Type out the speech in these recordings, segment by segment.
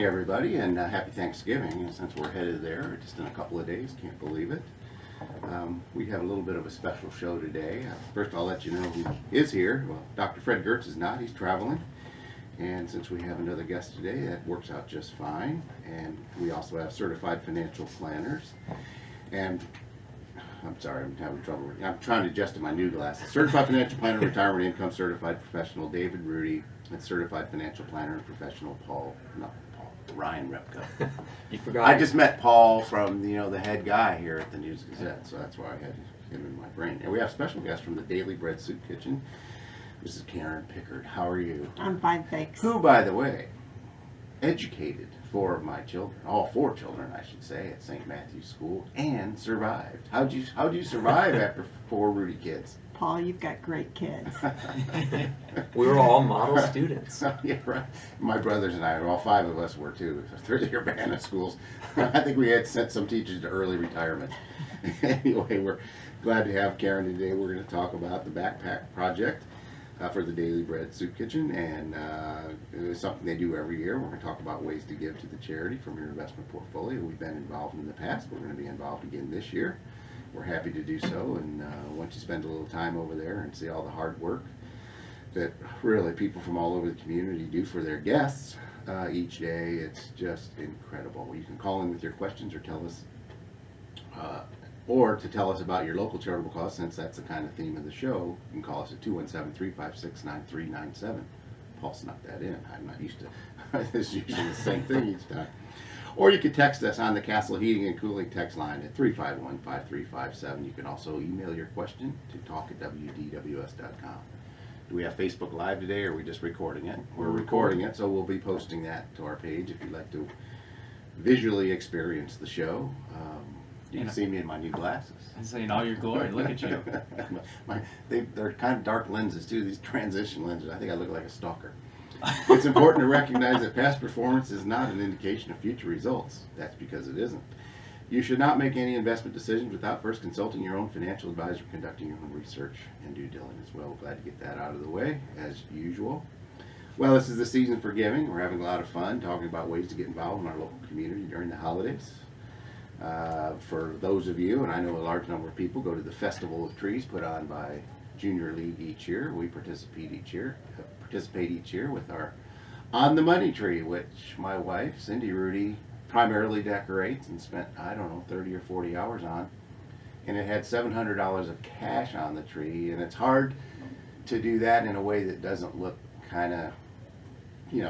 Hey everybody, and happy Thanksgiving. And since we're headed there just in a couple of days, can't believe it. We have a little bit of a special show today. First, I'll let you know who is here. Well, Dr. Fred Gertz is not; he's traveling. And since we have another guest today, that works out just fine. And we also have certified financial planners. And I'm sorry, I'm having trouble. I'm trying to adjust to my new glasses. Certified financial planner, retirement income certified professional David Ruedi, and certified financial planner and professional Ryan Repko. You forgot. I just met Paul from the head guy here at the News Gazette, so that's why I had him in my brain. And we have special guests from the Daily Bread Soup Kitchen. This is Karen Pickard. How are you? I'm fine, thanks. Who, by the way, educated 4 of my children, all 4 children, I should say, at St. Matthew's School, and survived. How'd you survive after 4 Ruedi kids? Paul, you've got great kids. We were all model students. Yeah, right. My brothers and I, all 5 of us were too, through the Urbana schools. I think we had sent some teachers to early retirement. Anyway, we're glad to have Karen today. We're going to talk about the backpack project for the Daily Bread Soup Kitchen, and it was something they do every year. We're going to talk about ways to give to the charity from your investment portfolio. We've been involved in the past. We're going to be involved again this year. We're happy to do so, and once you spend a little time over there and see all the hard work that really people from all over the community do for their guests each day, it's just incredible. You can call in with your questions or tell us, or to tell us about your local charitable cause, since that's the kind of theme of the show. You can call us at 217-356-9397. Paul snuck that in. I'm not used to it's usually the same thing each time. Or you can text us on the Castle Heating and Cooling text line at 351-5357. You can also email your question to talk@wdws.com. Do we have Facebook Live today, or are we just recording it? We're recording it, so we'll be posting that to our page if you'd like to visually experience the show. You can see me in my new glasses. And saying all your glory, look at you. They're kind of dark lenses too, these transition lenses. I think I look like a stalker. It's important to recognize that past performance is not an indication of future results. That's because it isn't. You should not make any investment decisions without first consulting your own financial advisor, conducting your own research and due diligence. Well, glad to get that out of the way, as usual. Well, this is the season for giving. We're having a lot of fun talking about ways to get involved in our local community during the holidays. For those of you, and I know a large number of people, go to the Festival of Trees put on by Junior League each year. We participate each year with our On the Money tree, which my wife, Cindy Ruedi, primarily decorates and spent, I don't know, 30 or 40 hours on. And it had $700 of cash on the tree, and it's hard to do that in a way that doesn't look kind of,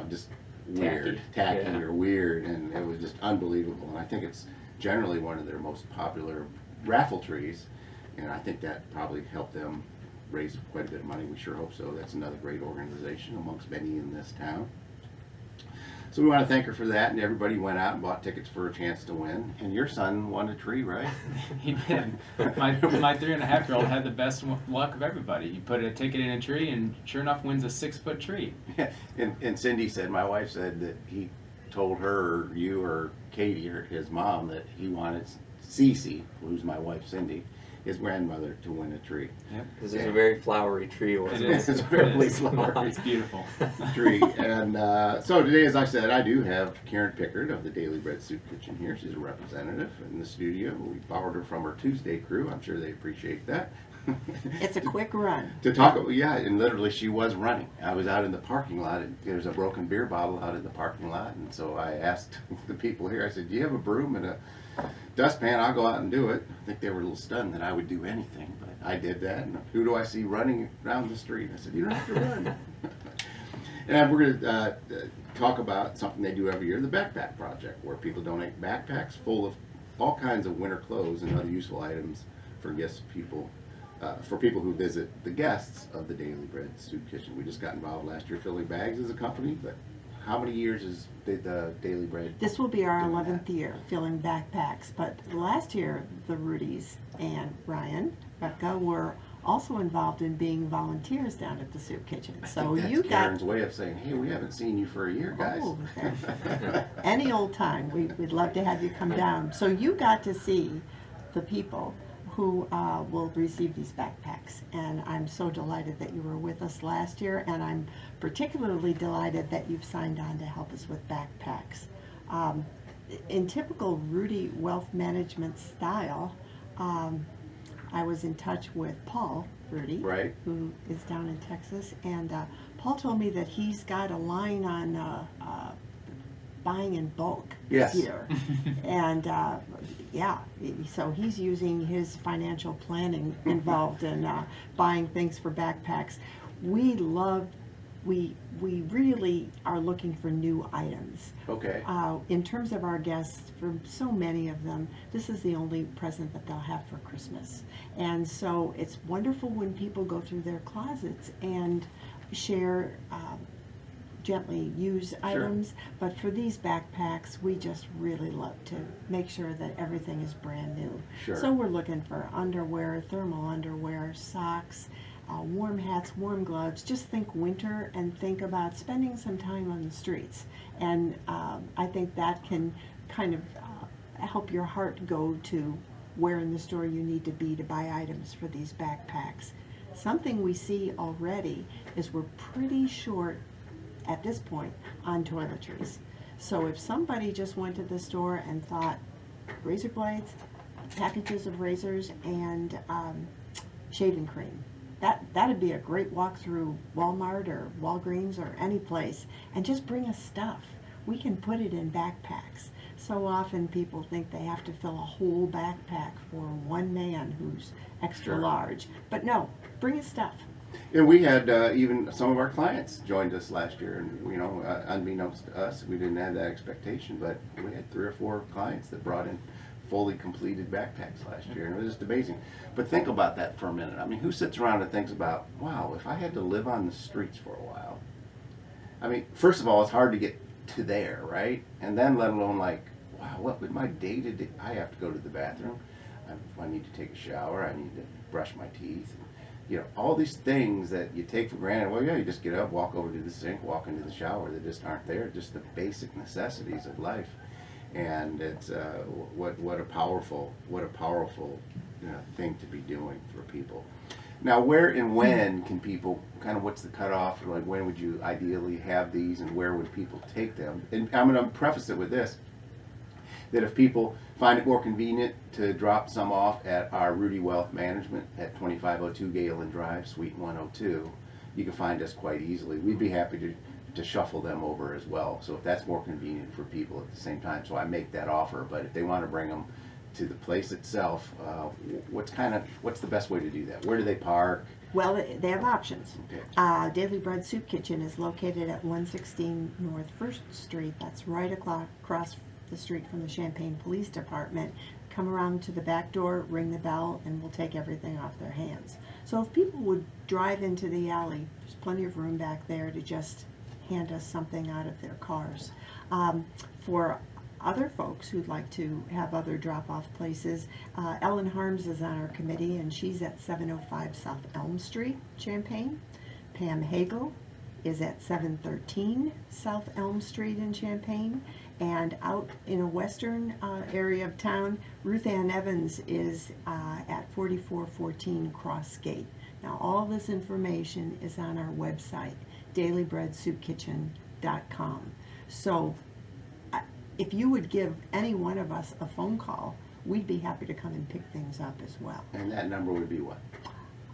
just weird, tacky Yeah. or weird, and it was just unbelievable. And I think it's generally one of their most popular raffle trees, and I think that probably helped them raise quite a bit of money. We sure hope so. That's another great organization amongst many in this town. So we want to thank her for that, and everybody went out and bought tickets for a chance to win. And your son won a tree, right? He did. My 3.5-year-old had the best luck of everybody. He put a ticket in a tree, and sure enough, wins a 6-foot tree. And Cindy said, my wife said that he told her, or you or Katie or his mom, that he wanted Cece, who's my wife Cindy, his grandmother, to win a tree. Yep. This is a very flowery tree, wasn't It is. It's very It is. flowery. It's beautiful. Tree. And so today, as I said, I do have Karen Pickard of the Daily Bread Soup Kitchen here. She's a representative in the studio. We borrowed her from her Tuesday crew. I'm sure they appreciate that. It's a quick run. To talk, yeah, and literally she was running. I was out in the parking lot, and there's a broken beer bottle out in the parking lot, and so I asked the people here, I said, do you have a broom and a dustpan? I'll go out and do it. I think they were a little stunned that I would do anything, but I did that. And who do I see running down the street? I said, you don't have to run. And we're going to talk about something they do every year, the Backpack Project, where people donate backpacks full of all kinds of winter clothes and other useful items for people who visit the guests of the Daily Bread Soup Kitchen. We just got involved last year filling bags as a company, but how many years has the Daily Bread? This will be our doing 11th that? year filling backpacks, but last year the Ruedis and Ryan Becca were also involved in being volunteers down at the soup kitchen. So That's you got Karen's way of saying, hey, we haven't seen you for a year, guys. Oh, any old time. We'd love to have you come down. So you got to see the people who will receive these backpacks. And I'm so delighted that you were with us last year, and I'm particularly delighted that you've signed on to help us with backpacks. In typical Ruedi wealth management style, I was in touch with Paul Ruedi, Right. who is down in Texas, and Paul told me that he's got a line on buying in bulk Yes. here. And yeah, so he's using his financial planning involved in buying things for backpacks. We really are looking for new items. Okay. In terms of our guests, for so many of them, this is the only present that they'll have for Christmas. And so it's wonderful when people go through their closets and share gently used items. But for these backpacks, we just really love to make sure that everything is brand new. Sure. So we're looking for underwear, thermal underwear, socks, warm hats, warm gloves. Just think winter and think about spending some time on the streets. And I think that can kind of help your heart go to where in the store you need to be to buy items for these backpacks. Something we see already is we're pretty short at this point on toiletries. So if somebody just went to the store and thought razor blades, packages of razors, and shaving cream, that'd be a great walk through Walmart or Walgreens or any place, and just bring us stuff. We can put it in backpacks. So often people think they have to fill a whole backpack for one man who's extra Sure. large. But no, bring us stuff. And we had even some of our clients joined us last year, and you know, unbeknownst to us, we didn't have that expectation, but we had 3 or 4 clients that brought in fully completed backpacks last year, and it was just amazing. But think about that for a minute. I mean, who sits around and thinks about, wow, if I had to live on the streets for a while? I mean, first of all, it's hard to get to there, right? And then let alone like, wow, what would my day-to-day, I have to go to the bathroom, I need to take a shower, I need to brush my teeth, you know, all these things that you take for granted. Well, yeah, you just get up, walk over to the sink, walk into the shower. They just aren't there. Just the basic necessities of life. And it's what a powerful thing to be doing for people. Now, where and when can people kind of, what's the cutoff? Like, when would you ideally have these, and where would people take them? And I'm going to preface it with this: that if people find it more convenient to drop some off at our Ruedi Wealth Management at 2502 Galen Drive, Suite 102, you can find us quite easily. We'd be happy to shuffle them over as well. So if that's more convenient for people at the same time, so I make that offer. But if they want to bring them to the place itself, what's the best way to do that? Where do they park? Well, they have options. Okay. Daily Bread Soup Kitchen is located at 116 North 1st Street. That's right across the street from the Champaign Police Department. Come around to the back door, ring the bell, and we'll take everything off their hands. So if people would drive into the alley, there's plenty of room back there to just hand us something out of their cars. For other folks who'd like to have other drop-off places, Ellen Harms is on our committee, and she's at 705 South Elm Street, Champaign. Pam Hagel is at 713 South Elm Street in Champaign. And out in a western area of town, Ruth Ann Evans is at 4414 Cross Gate. Now, all this information is on our website, dailybreadsoupkitchen.com. So if you would give any one of us a phone call, we'd be happy to come and pick things up as well. And that number would be what?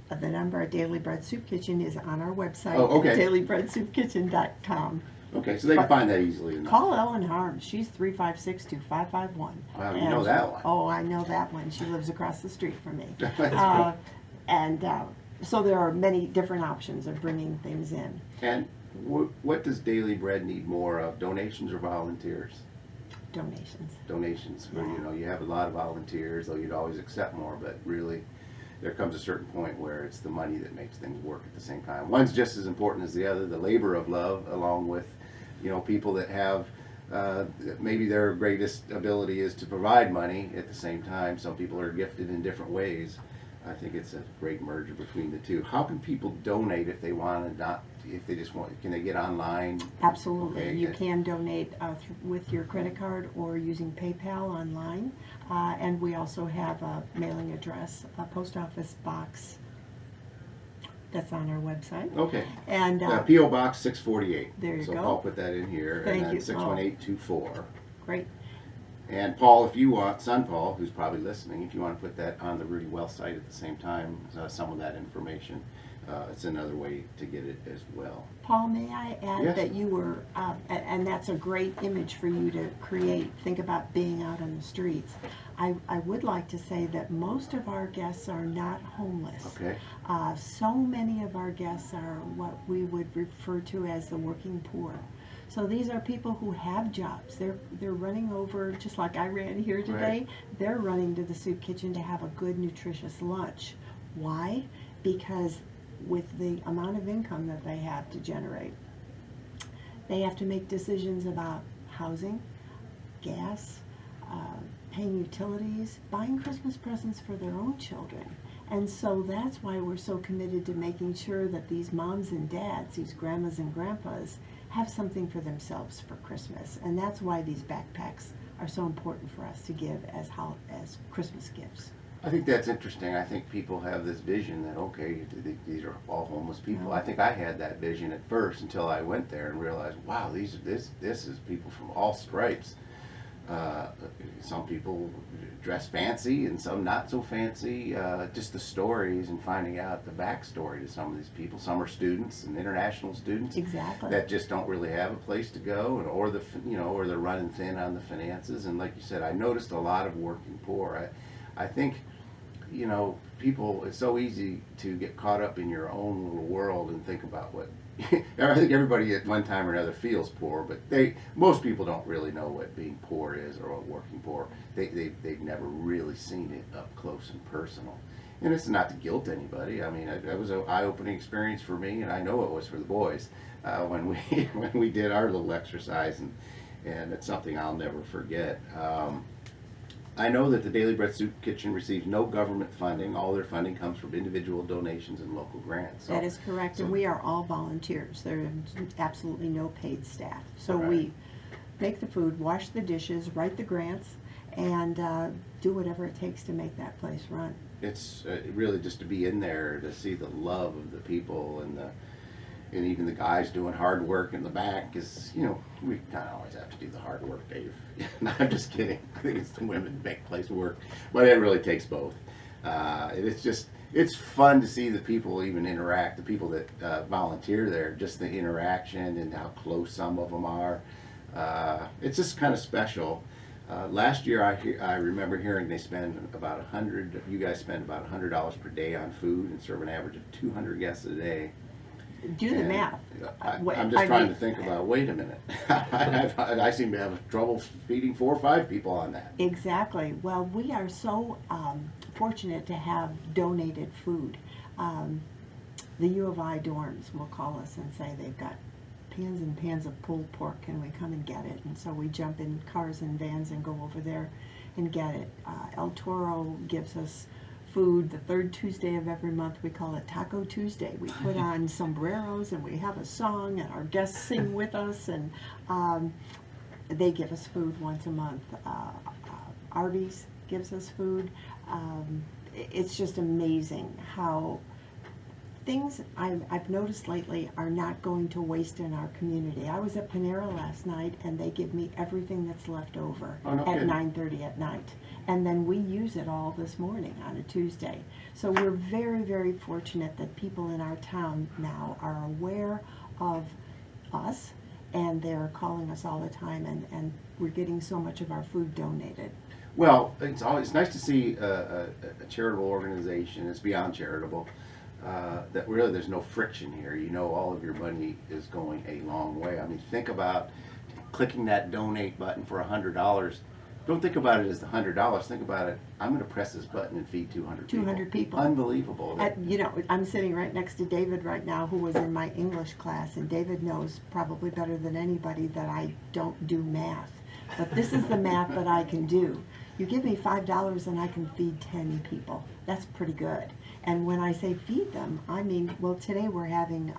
The number at Daily Bread Soup Kitchen is on our website, Oh, okay. dailybreadsoupkitchen.com. Okay, so they can But find that easily enough. Call Ellen Harms. She's 356-2551. Wow, you know that one. Oh, I know that one. She lives across the street from me. That's cool. And so there are many different options of bringing things in. And what does Daily Bread need more of? Donations or volunteers? Donations. Donations. Where, you know, you have a lot of volunteers, though you'd always accept more, but really there comes a certain point where it's the money that makes things work at the same time. One's just as important as the other, the labor of love, along with, you know, people that have maybe their greatest ability is to provide money at the same time. Some people are gifted in different ways. I think it's a great merger between the two. How can people donate if they want to not, if they just want, can they get online? Absolutely. Okay. You can donate with your credit card or using PayPal online. And we also have a mailing address, a post office box that's on our website. Okay. And P.O. Box 648. There you so go. I'll put that in here. Thank and then you. 61824. great. And Paul, if you want, son Paul, who's probably listening, if you want to put that on the Ruedi Well site at the same time, some of that information, it's another way to get it as well. Paul, may I add Yes. that you were, and that's a great image for you to create, think about being out on the streets. I would like to say that most of our guests are not homeless. Okay. So many of our guests are what we would refer to as the working poor. So these are people who have jobs. They're running over, just like I ran here today, Right. they're running to the soup kitchen to have a good, nutritious lunch. Why? Because with the amount of income that they have to generate, they have to make decisions about housing, gas, paying utilities, buying Christmas presents for their own children. And so that's why we're so committed to making sure that these moms and dads, these grandmas and grandpas, have something for themselves for Christmas. And that's why these backpacks are so important for us to give as Christmas gifts. I think that's interesting. I think people have this vision that, okay, these are all homeless people. I think I had that vision at first until I went there and realized, wow, this is people from all stripes. Some people dress fancy and some not so fancy. Just the stories and finding out the backstory to some of these people. Some are students and international students Exactly. that just don't really have a place to go, or they're running thin on the finances. And like you said, I noticed a lot of working poor. I think, people, it's so easy to get caught up in your own little world and think about what, I think everybody at one time or another feels poor, but most people don't really know what being poor is or what working poor. They've never really seen it up close and personal. And it's not to guilt anybody. I mean, it was an eye-opening experience for me, and I know it was for the boys when we did our little exercise, and it's something I'll never forget. I know that the Daily Bread Soup Kitchen receives no government funding. All their funding comes from individual donations and local grants. So, That is correct, and we are all volunteers. There is absolutely no paid staff. So Right. we make the food, wash the dishes, write the grants, and do whatever it takes to make that place run. it's really just to be in there to see the love of the people and even the guys doing hard work in the back, because we kind of always have to do the hard work, Dave. No, I'm just kidding. I think it's the women that make place work, but it really takes both. It's fun to see the people even interact, the people that volunteer there, just the interaction and how close some of them are. It's just kind of special. Last year, I remember hearing they spend about you guys spend about $100 per day on food and serve an average of 200 guests a day. Do the And math. I'm just trying to think about, wait a minute. I seem to have trouble feeding 4 or 5 people on that. Exactly. Well, we are so fortunate to have donated food. The U of I dorms will call us and say they've got pans and pans of pulled pork. Can we come and get it? And so we jump in cars and vans and go over there and get it. El Toro gives us food the third Tuesday of every month. We call it Taco Tuesday. We put on sombreros and we have a song and our guests sing with us, and they give us food once a month. Arby's gives us food. It's just amazing how things I've noticed lately are not going to waste in our community. I was at Panera last night and they give me everything that's left over Oh, no at kidding. 9:30 at night. And then we use it all this morning on a Tuesday. So we're very, very fortunate that people in our town now are aware of us, and they're calling us all the time, and we're getting so much of our food donated. Well, it's nice to see a charitable organization. It's beyond charitable. That really there's no friction here. All of your money is going a long way. I mean, think about clicking that donate button for $100. Don't think about it as the $100. Think about it, I'm going to press this button and feed 200 people. 200 people. Unbelievable. I'm sitting right next to David right now, who was in my English class, and David knows probably better than anybody that I don't do math. But this is the math that I can do. You give me $5 and I can feed 10 people. That's pretty good. And when I say feed them, I mean, well, today we're having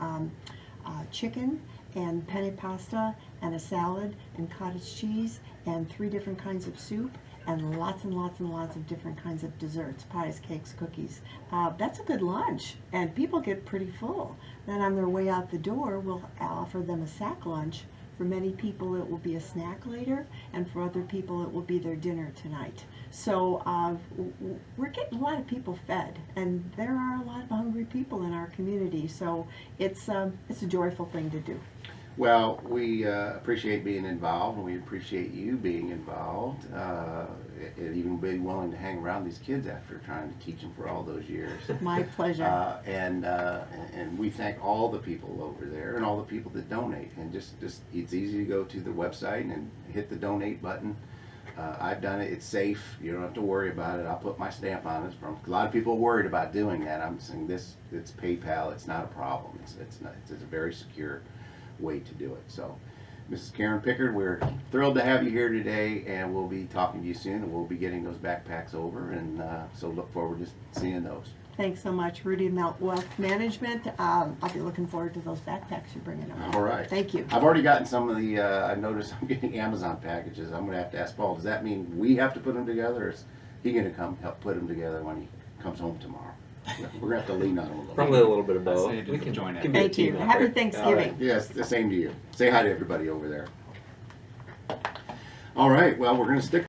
chicken and penne pasta and a salad and cottage cheese and 3 different kinds of soup and lots and lots and lots of different kinds of desserts, pies, cakes, cookies. That's a good lunch, and people get pretty full. Then on their way out the door, we'll offer them a sack lunch For many people, it will be a snack later, and for other people, it will be their dinner tonight. So we're getting a lot of people fed, and there are a lot of hungry people in our community. So it's a joyful thing to do. Well, we appreciate being involved, and we appreciate you being involved, and even being willing to hang around these kids after trying to teach them for all those years. My pleasure. And we thank all the people over there and all the people that donate. And just it's easy to go to the website and hit the donate button. I've done it. It's safe. You don't have to worry about it. I'll put my stamp on it. A lot of people are worried about doing that. I'm saying this. It's PayPal. It's not a problem. It's a very secure way to do it. So, Mrs. Karen Pickard, we're thrilled to have you here today, and we'll be talking to you soon, and we'll be getting those backpacks over, and so look forward to seeing those. Thanks so much, Ruedi Wealth Management. I'll be looking forward to those backpacks you're bringing over. All right. Thank you. I've already gotten some of the, I've noticed I'm getting Amazon packages. I'm going to have to ask Paul, does that mean we have to put them together, or is he going to come help put them together when he comes home tomorrow? We're going to have to lean on him a little Probably bit. a little bit of I both. say to We can join it. can be a Thank you. team out Happy there. Thanksgiving. Yes, the same to you. Say hi to everybody over there. All right, well, we're going to stick